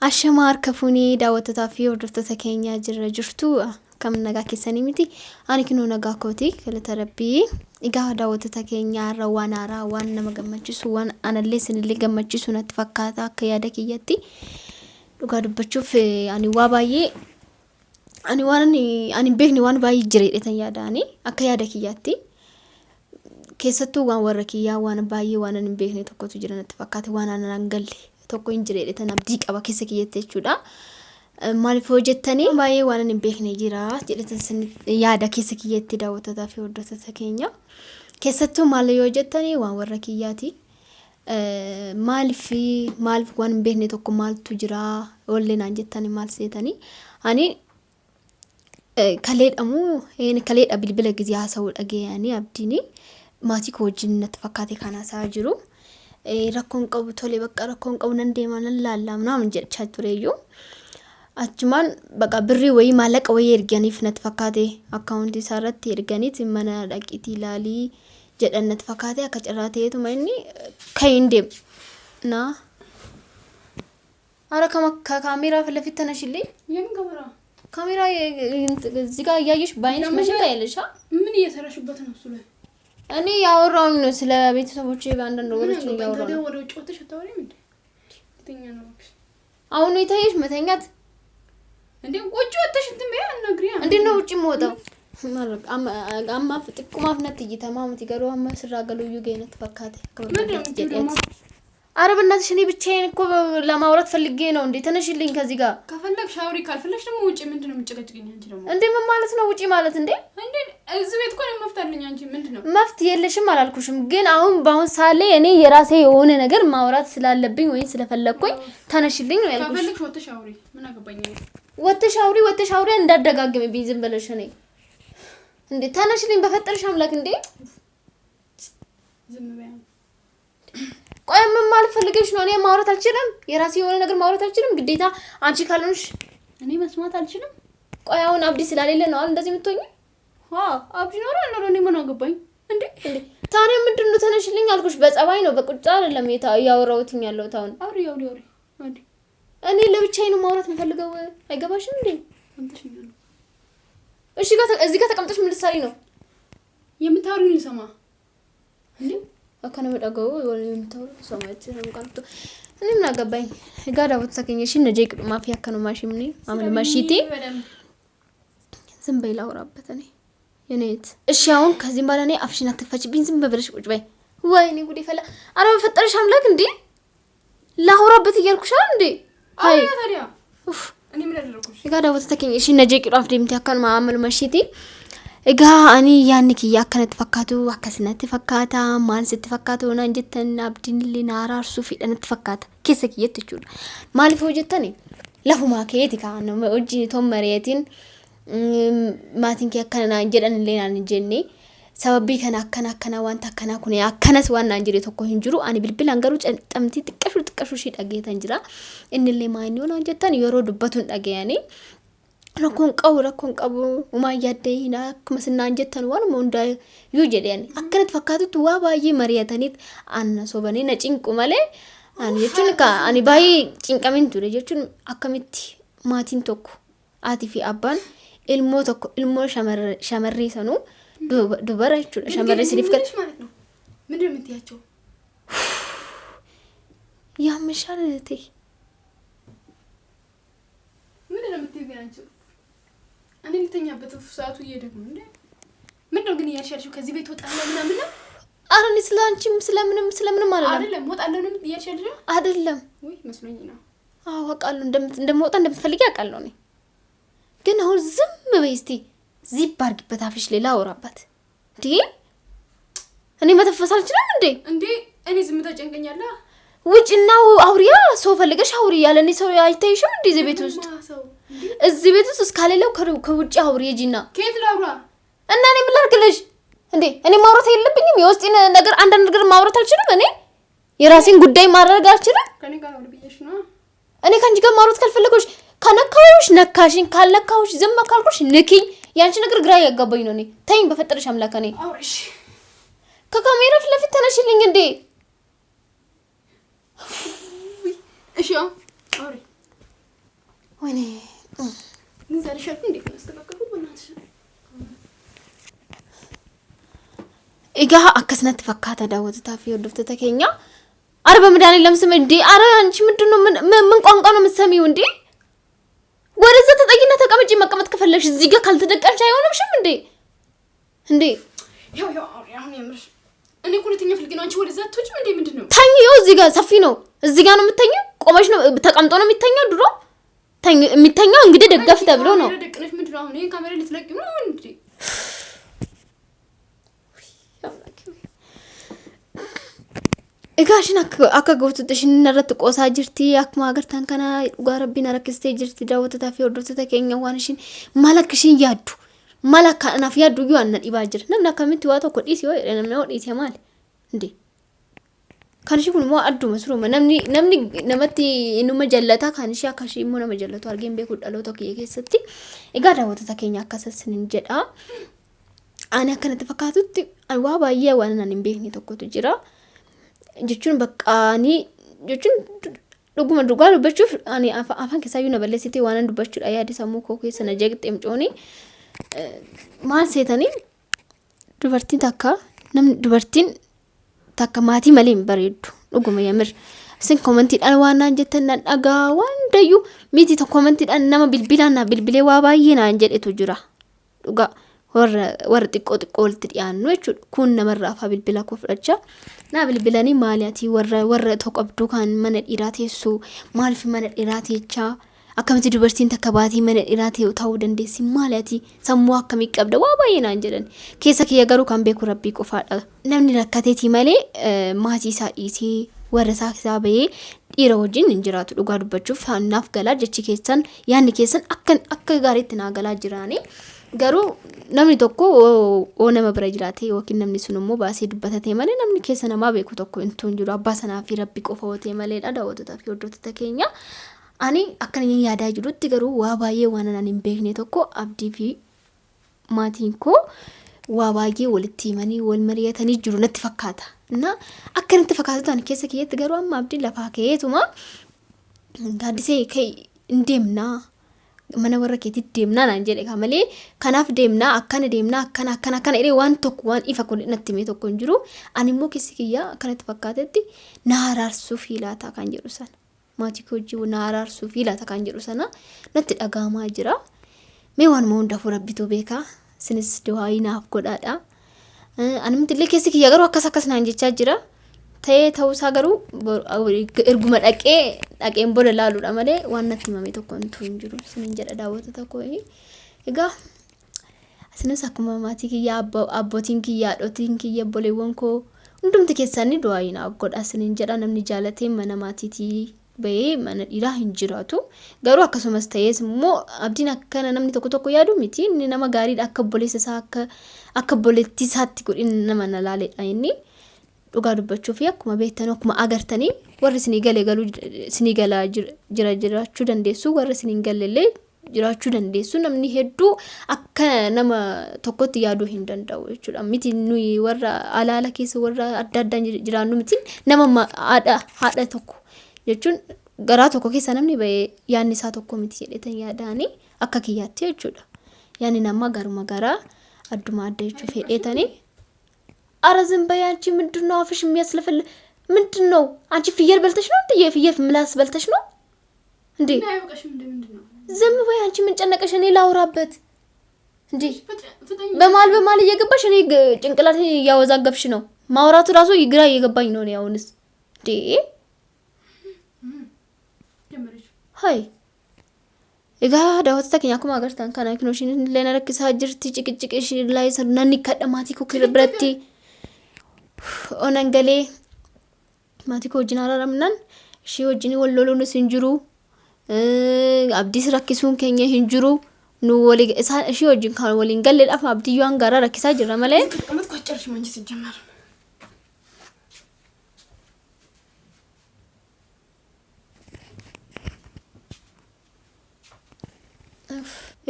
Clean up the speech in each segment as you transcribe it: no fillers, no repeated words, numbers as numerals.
Ashamaar kafuunii daawwattotaa fi hordoftoota keenya jirtu kam nagaa keessanii miti ani kinoo nagaa kooti galata rabbii egaa daawwattoota keenya irra waan haaraa waan nama gammachiisu waan anallee sinillee gammachiisu natti fakkaata akka yaada kiyyatti dhugaa dubbachuuf ani waa baay'ee ani beekni waan baay'ee jireedhetan yaadaani akka yaada kiyyatti keessattuu waan warra kiyyaa waan baay'ee waan ani beekne tokkotu jira natti fakkaata waan anan galle tokko injireedhetan abdii qaba keessa kiyyatti jechuudha. Maaliif hojjettanii baay'ee waan ani beekne jira jedhetan yaada keessa kiyyatti daawwattotaa fi hordoftoota keenya keessattuu maal yoo hojjettanii waan warra kiyyaati maaliif waan beekne tokko maaltu jira wallee naan jettanii maal seetanii ani kaleedha bilbila gizii haasa'uu dhageenyanii abdiini maatii koo wajjin natti fakkaate kan haasa'aa jiru. Rakkoon qabu tole bakka rakkoon qabu nan deema nan laallaa naan jechaa tureeyyuu achumaan bakka birrii wayii maallaqa wayii erganiif natti fakkaate akkaawuntii isaa irratti erganiiti mana dhaqiitii ilaalii jedhan natti fakkaate akka carraa ta'eetuma inni kayin deem na ara kaameeraa filafitti tanashillee ካሜራ እዚህ ጋር ያየሽ ባይንሽ መሸታ ያለሽ ምን እየሰራሽበት ነው? እሱ ላይ እኔ ያወራሁኝ ነው ስለ ቤተሰቦቼ ባንዳንድ ነገሮች ነው ያወራሁኝ። ታዲያ ወደ ውጭ ወጥተሽ አታወሪም እንዴ? ተኛ ነው አሁን ነው የታየሽ መተኛት እንዴ? ውጭ ወጥተሽ እንትን በያ አናግሪያ እንዴ ነው ውጭ የምወጣው? አማ ጥቁማፍነት እየተማሙት ይገሩ አማ ስራገሉ ይገይነት ፈካተ ከመንደት አረብናትሽ እኔ ብቻዬን እኮ ለማውራት ፈልጌ ነው እንዴ ተነሽልኝ ከዚህ ጋር ከፈለግሽ አውሪ ካልፈለግሽ ደግሞ ውጪ ምንድነው የምትጨቀጭቅኝ አንቺ ደግሞ እንዴ ምን ማለት ነው ውጪ ማለት እንዴ እዚህ ቤት እኮ ነው መፍታልኝ አንቺ ምንድነው መፍት የለሽም አላልኩሽም ግን አሁን ባሁን ሳለ እኔ የራሴ የሆነ ነገር ማውራት ስላለብኝ ወይ ስለፈለኩኝ ተነሽልኝ ነው ያልኩሽ ከፈለግሽ ወጥተሽ አውሪ ምን አገባኝ ወጥተሽ አውሪ እንዳደጋግምብኝ ዝም ብለሽ ነኝ እንዴ ተነሽልኝ በፈጠርሽ አምላክ እንዴ ዝም በያ ቆይ ምን ማለት ፈልገሽ ነው? እኔ ማውራት አልችልም? የራሴ የሆነ ነገር ማውራት አልችልም? ግዴታ አንቺ ካልሆንሽ እኔ መስማት አልችልም? ቆይ አሁን አብዲ ስላሌለ ነው እንደዚህ የምትሆኚ? አብዲ ኖር እኔ ምን አገባኝ እንዴ? ታዲያ ምንድነው ተነሽልኝ አልኩሽ? በጸባይ ነው በቁጣ አይደለም ያወራሁትኝ ያለው ታውን አውሪ እኔ ለብቻዬ ነው ማውራት የምፈልገው አይገባሽም እንዴ? አንተሽኛል እሺ እዚህ ጋር ተቀምጠሽ ምን ልትሰሪ ነው? የምታወሪኝ ልሰማ እንዴ? አከነ መዳገው ወለምታው ሰማት እንቃልቶ እኔ ምን አገባኝ ጋዳ ወጥተከኝሽ ነጄቅ ማፊያ ከነ ማሽምኒ አመል ማሽቲ ዝም በይ ላውራበት እኔ የኔት እሺ አሁን ከዚህ በኋላ እኔ አፍሽን አትፈጭብኝ ዝም ብለሽ ቁጭ በይ ወይኔ ጉዴ ፈላ አረ በፈጠረሽ አምላክ እንዴ ላውራበት እያልኩሻል እንዴ አይ ታዲያ እኔ ምን አደረኩሽ ጋዳ ወጥተከኝሽ ነጄቅ ራፍ ደምት ያከነ ማመል ማሽቲ እጋ አኒ ያንክ ያከነት ፈካቱ አከስነት ፈካታ ማን ስትፈካቱ ሆነ እንጀተን አብዲን ሊናራርሱ ፊደነት ፈካታ ከሰክ የትቹ ማልፎ ጀተኔ ለሁማ ከየት ካነ ወጂ ቶመሪያቲን ማቲንክ ያከና እንጀደን ሌናን እንጀኔ ሰበቢ ከና ዋንታ ከና ኩኔ አከነስ ዋና እንጀሪ ተኮ እንጅሩ አኒ ብልብል አንገሩ ጠምቲ ጥቀሹ ሺ ዳገታ እንጅራ እንሌ ማን ሆነ እንጀተን የሮ ዱበቱን ዳገያኔ rakkoon qabu uma yaaddeena akkuma sinaan jettan waan monda yoo jedhan akkanat fakkaatutti waa baay'ee mari'ataniit anna sobanii na cinqu malee ani jechuun ani baay'ee cinqamin ture jechuun akkamitti maatiin tokko aatii fi abbaan ilmoo shamarree sanuu dubara jechuudha shamarree siniif ማለት ነው ምንድነው የምትያቸው ያምሻል እቴ ምንድነው የምትያቸው እኔ ልተኛበት ሰዓቱ እየደግሞ እንዴ ምንድነው ግን ያልሻልሽው ከዚህ ቤት ወጣለሁ ምናምን አረኒ ስላንቺም ስለምንም አይደለም ወጣለሁ ነው ያልሻልሽው አይደለም ወይ መስሎኝ ነው አውቃለሁ እንደምወጣ እንደምትፈልጊ አውቃለሁ እኔ ግን አሁን ዝም በይ እስቲ ዚፕ አድርጊበት አፍሽ ሌላ አውራባት እንዴ እኔ መተፈስ አልችልም እንዴ እኔ ዝም ተጨንቀኛላ ውጭና አውሪያ ሰው ፈልገሽ አውሪ ያለኔ ሰው አይታይሽም እንዴ እዚህ ቤት ውስጥ እዚህ ቤት ውስጥ እስካለለው ከውጭ አውሪ ጂና ከየት ላውራ እና እኔ ምን ላድርግልሽ እንዴ እኔ ማውራት የለብኝም የውስጤን ነገር አንዳንድ ነገር ማውራት አልችልም እኔ የራሴን ጉዳይ ማድረግ አልችልም ከኔ ጋር ነው ብዬሽ ነው እኔ ካንቺ ጋር ማውራት ካልፈለኩሽ ከነካውሽ ነካሽን ካልነካውሽ ዝም ካልኩሽ ንኪኝ ያንቺ ነገር ግራ ያጋባኝ ነው እኔ ተይኝ በፈጠረሽ አምላክ እኔ አውሪሽ ከካሜራ ፊት ለፊት ተነሽልኝ እንዴ እሺ አውሪ ወይኔ ዛሬ ሻርፕ እንዴት ነው ያስተካከልኩት? በእናትሽ egaa akkasnatti fakkaata daawwatataa fi hordoftoota keenya arba midhaan lamsam እንዴ አረ አንቺ ምንድነው ምን ቋንቋ ነው የምትሰሚው እንዴ ወደዛ ተጠጊና ተቀመጪ መቀመጥ ከፈለግሽ እዚህ ጋር ካልተደቀልሽ አይሆንምሽም እንዴ እንዴ ያው አሁን የምርሽ እኔ ሁለተኛ ፍልግ ነው አንቺ ወደዛ ትወጪም እንዴ ምንድነው ታኝው እዚህ ጋር ሰፊ ነው እዚህ ጋር ነው የምትተኛው ቆመሽ ነው ተቀምጦ ነው የሚተኛው ድሮ የሚተኛው እንግዲህ ደጋፍ ተብሎ ነው ደቀነሽ ምንድነው አሁን ይሄን ካሜራ ልትለቂው ነው እንዴ egaashin akka gootota shin irratti qoosaa jirti akkuma agartan kana dhugaa rabbiin rakkistee jirti daawwatataa fi hordoftoota keenya waan ishin maal akka ishin yaaddu maal akka anaaf yaaddu iyyuu anna dhibaa jira namni akkamitti waa tokko dhiisi yoo namni hoo dhiise maali inde kan ishi kun immoo adduma suruma namni namatti inuma jallataa kan ishi akka ishi immoo nama jallatu argeen beekuu dhaloota kiyya keessatti egaa daawwatota keenya akkasasinin jedha ani akkanatti fakkaatutti waa baay'ee waan nan hin beekne tokkotu jira jechuun bakkaani jechuun dhuguma dhugaa dubbachuuf ani afaan keessaayyuu na balleessitee waan dubbachuudha yaadi sammuu koo keessa na jeeqxee mcooni maal seetanii dubartiin takka maatii malee hin bareeddu dhuguma yamir isin koomentiidhaan waan naan jettan nan dhagaa waan dayyuu miti tokko koomentiidhaan nama bilbilaan na bilbilee waa baay'ee naan jedhetu jira dhugaa warra xiqqoo walitti dhiyaannu jechuudha kun namarraa afaa bilbila koo fudhachaa naa bilbilanii maaliyatii warra tokko abduu kan mana dhiiraa teessu maaliif mana dhiiraa teechaa akkamitti dubartiin takka baatii mana dhiiraa ta'uu dandeessi maaliyatii sammuu akkamii qabda waa baay'ee naan jedhan keessa kiyya garuu kan beeku rabbii qofaadha namni rakkateetii malee maatii isaa dhiisee warra isaa bahee dhiira wajjin hin jiraatu dhugaa dubbachuuf naaf galaa jechi keessan yaanni keessan akka gaariitti naa galaa jiraanii garuu namni tokko oo nama bira jiraate yookiin namni sun immoo baasee dubbatate malee namni keessa namaa beeku tokko intuu hin jiru abbaa sanaa fi rabbi qofa wootee maleedha daawwattotaa fi hordoftoota keenya ani akkana yaadaa jirutti garuu waa baay'ee waan ani hin beekne tokko abdii fi maatiin koo waa baay'ee walitti himanii wal mari'atanii jiru natti fakkaata na akkanatti fakkaatan keessa kiyyatti garuu amma abdii lafaa ka'eetuma gaaddisee ka'e hin deemnaa mana warra keetitti deemnaa naan jedhe malee kanaaf deemnaa akkana iree waan tokko waan ifa kun natti himee tokko hin jiru ani immoo keessi kiyyaa akkanatti fakkaatetti na araarsuu fi laata kan jedhu sana maatii koo wajjin na araarsuu fi laata kan jedhu sana natti dhagaamaa jira mee waan hundaafuu rabbitu beekaa sinis du'aayii naaf godhaadha ani mtillee keessi kiyyaa garuu akkas naan jechaa jira ta'ee ta'uusaa garuu erguma dhaqeen booda laaluudha malee waan natti himame tokko hin jiru sinin jedha daawwattoota koo egaa asinis akkuma maatii kiyyaa abbootiin kiyyaa haadhotiin kiyya obboleewwan koo hundumti keessanii du'aayii naaf godhaa sinin jedha namni jaalatee mana maatiitii bahee mana dhiiraa hin jiraatu garuu akkasumas ta'ees immoo abdiin akkana namni tokko yaadu miti inni nama gaariidha akka obboleessa isaa akka obboleettii isaatti godhin nama na laaleedha inni dhugaa dubbachuu fi akkuma beektan akkuma agartanii warri isinii galee galuu isinii galaa jiraachuu dandeessu warri isinii gallee jiraachuu dandeessu namni hedduu akka nama tokkotti yaaduu hin danda'u jechuudha miti nuyi warra alaala keessa warra adda addaan jiraannu miti nama haadha tokko jechuun garaa tokko keessa namni bahee yaanni isaa tokko miti jedhetan yaadaanii akka kiyyaatti jechuudha yaanni nama garuma garaa adduma adda jechuu fedheetanii አረዝም በያንቺ ምንድነው አፍሽ የሚያስለፈል ምንድነው አንቺ ፍየል በልተሽ ነው እንዴ የፍየል ምላስ በልተሽ ነው እንዴ ዝም በይ አንቺ ምን ጨነቀሽ እኔ ላውራበት እንዴ በማል እየገባሽ እኔ ጭንቅላት ያወዛገብሽ ነው ማውራቱ ራሱ ይግራ እየገባኝ ነው ያውንስ እንዴ ሃይ egaa daawwattoota keenya akkuma agartan kana kinoshin illee rakkisaa jirti ciqiciqeesh illee sirnanni kadha maatii koo biratti onan galee maatii koo wajjin araaramnan ishee wajjin wal loluunis hin jiru abdiis rakkisuun keenya hin jiru nu walii ishee wajjin kan waliin galleedhaaf abdiyyuu hangaraa rakkisaa jira malee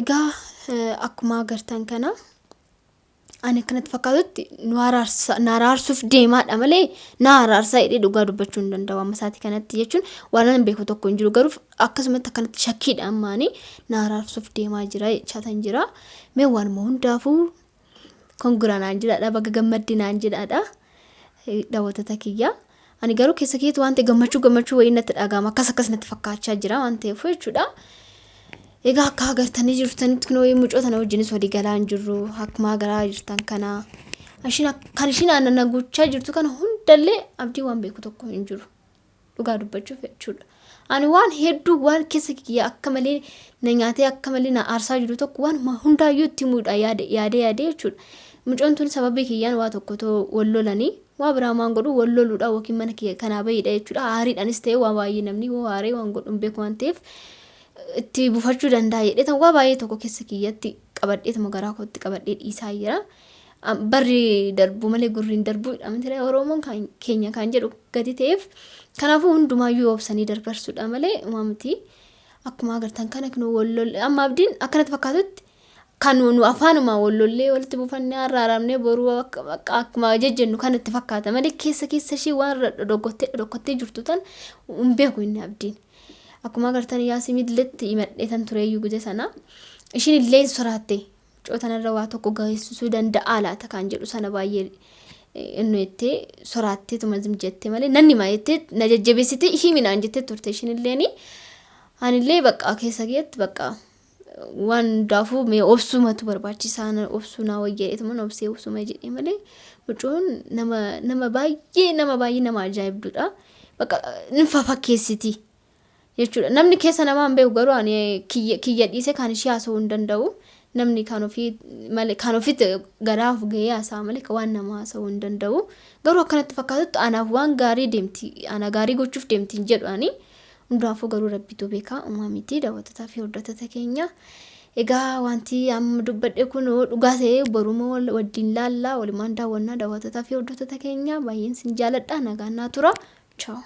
egaa akkuma agartan kana ani kanatti fakkaatutti nu araarsuuf deemaadha malee na araarsaa jedhee dhugaa dubbachuu hin danda'u amma isaati kanatti jechuun waan ani beeku tokko hin jiru garuu akkasumatti akkanatti shakkiidha ammaanii na araarsuuf deemaa jira jechaatan jira mee waanuma hundaafuu konguranaan jedhaadha baga gammaddinaan jedhaadha daawwattoota kiyya ani garuu keessa keetu waan ta'e gammachuu wayii natti dhaga'ama akkas natti fakkaachaa jira waan ta'eef jechuudha. Egaa akka agartanii jirtanitti kunoo mucoota na wajjinis walii galaa hin jirru akkuma garaa jirtan kana kan ishiin aannan guuchaa jirtu kana hundallee abdii waan beeku tokko hin jiru dhugaa dubbachuuf jechuudha. Ani waan hedduu waan keessa kiyya akka malee na nyaatee akka malee na aarsaa jiru tokko waan hundaayyuu itti muudha yaade jechuudha. Mucoon tun sababii kiyyaan waa tokko too wallolanii waa biraa maan godhu walloluudha yookiin mana kiyya kanaa bahiidha jechuudha. Aariidhaanis ta'ee waa baay'ee namni waa aaree waan godhu beeku waan ta'eef itti buufachuu danda'a jedhee tan waa baay'ee tokko keessa kiyyatti qabadheetuma garaa kootti qabadhee dhiisaa jira. Barri darbu malee gurriin darbuudha miti Oromoon keenya kan jedhu gadi ta'eef kanaafuu hundumaayyuu obsanii darbarsuudha malee miti akkuma agartan kana kinu wallolle amma abdiin akkanatti fakkaatutti kan nu afaanuma wallollee walitti buufannee arraaramnee boruu akkuma jejjennu kanatti fakkaata malee keessa ishee waan dhokottee jirtu tan hin beeku inni abdiin. Akkuma agartan Yaasimiilletti himadheetan tureeyyuu guje sana ishiin illee soraatte cootanarra waa tokko gaheessisuu danda'a laata kan jedhu sana baay'ee inni jettee soraattee tuma jettee malee nanni maa jettee na jajjabeessitee himinaan jettee turte ishiin illeeni anillee bakka keessa geetti bakka waan daafuu mee obsumatu barbaachisaa obsuu naa wayyaa'eetuma obsee obsuma jedhee malee mucoon nama baay'ee nama ajaa'ibduudha bakka ninfa fakkeessiti. jechuudha namni keessa nama hin beeku garuu ani kiyya dhiise kan ishee haasa'uu hin danda'u namni kan ofiitti garaaf gahee haasa'a malee waan nama haasa'uu hin danda'u garuu akkanatti fakkaatutti anaaf waan gaarii deemti ana gaarii gochuuf deemti hin jedhu ani hundaafuu garuu rabbitu beekaa uumaa miti daawwattoota fi hordoftoota keenya egaa wanti amma dubbadhe kun dhugaa ta'ee boruma wajjin laallaa walumaan daawwannaa daawwattoota fi hordoftoota keenya baay'een sin jaaladha nagaan naa tura ciao.